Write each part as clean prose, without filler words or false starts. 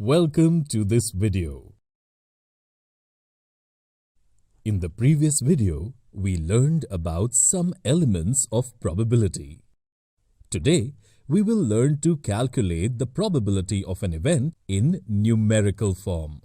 Welcome to this video. In the previous video, we learned about some elements of probability. Today, we will learn to calculate the probability of an event in numerical form.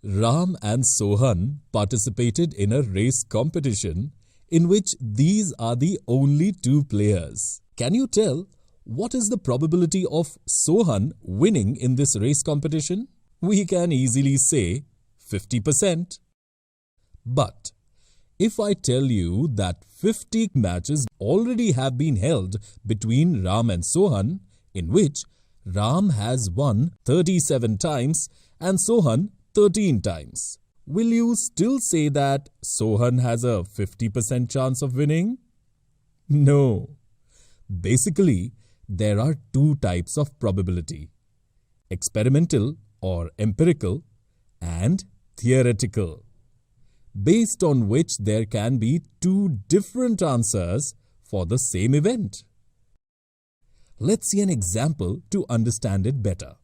Ram and Sohan participated in a race competition in which these are the only two players. Can you tell what is the probability of Sohan winning in this race competition? We can easily say 50%. But if I tell you that 50 matches already have been held between Ram and Sohan, in which Ram has won 37 times and Sohan 13 times, will you still say that Sohan has a 50% chance of winning? No. Basically, there are two types of probability: experimental or empirical and theoretical, based on which there can be two different answers for the same event. Let's see an example to understand it better.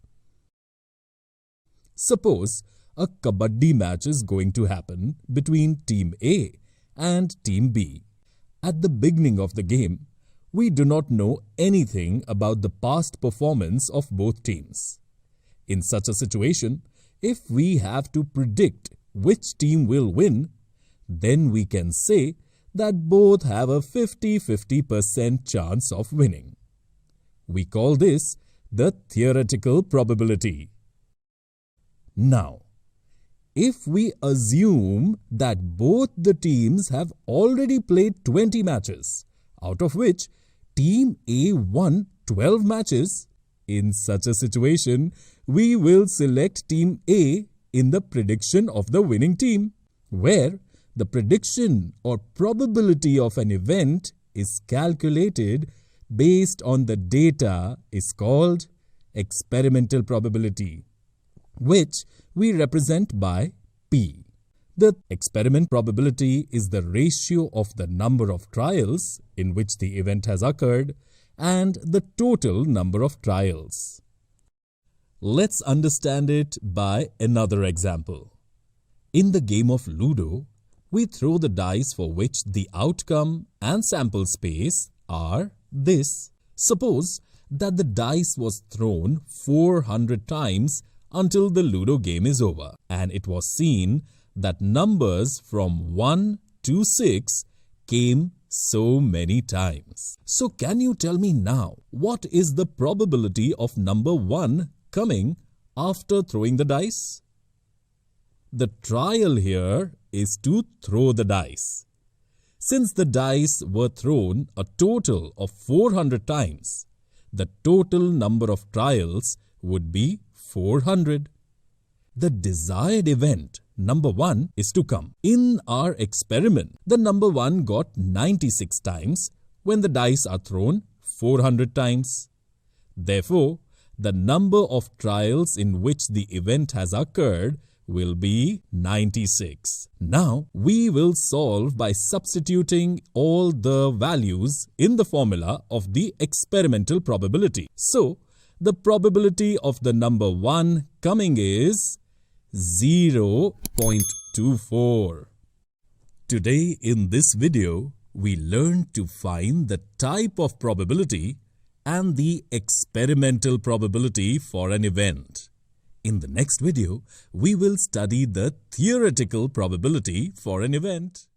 Suppose a kabaddi match is going to happen between Team A and Team B. At the beginning of the game, we do not know anything about the past performance of both teams. In such a situation, if we have to predict which team will win, then we can say that both have a 50-50% chance of winning. We call this the theoretical probability. Now, if we assume that both the teams have already played 20 matches, out of which Team A won 12 matches, in such a situation, we will select Team A in the prediction of the winning team, where the prediction or probability of an event is calculated based on the data is called experimental probability, which we represent by P. The experiment probability is the ratio of the number of trials in which the event has occurred and the total number of trials. Let's understand it by another example. In the game of Ludo, we throw the dice for which the outcome and sample space are this. Suppose that the dice was thrown 400 times until the Ludo game is over, and it was seen that numbers from 1 to 6 came so many times. So can you tell me now, what is the probability of number 1 coming after throwing the dice? The trial here is to throw the dice. Since the dice were thrown a total of 400 times, the total number of trials would be 400. The desired event, number 1, is to come. In our experiment, the number 1 got 96 times when the dice are thrown 400 times. Therefore, the number of trials in which the event has occurred will be 96. Now, we will solve by substituting all the values in the formula of the experimental probability. So, the probability of the number 1 coming is 0.24. Today in this video, we learned to find the type of probability and the experimental probability for an event. In the next video, we will study the theoretical probability for an event.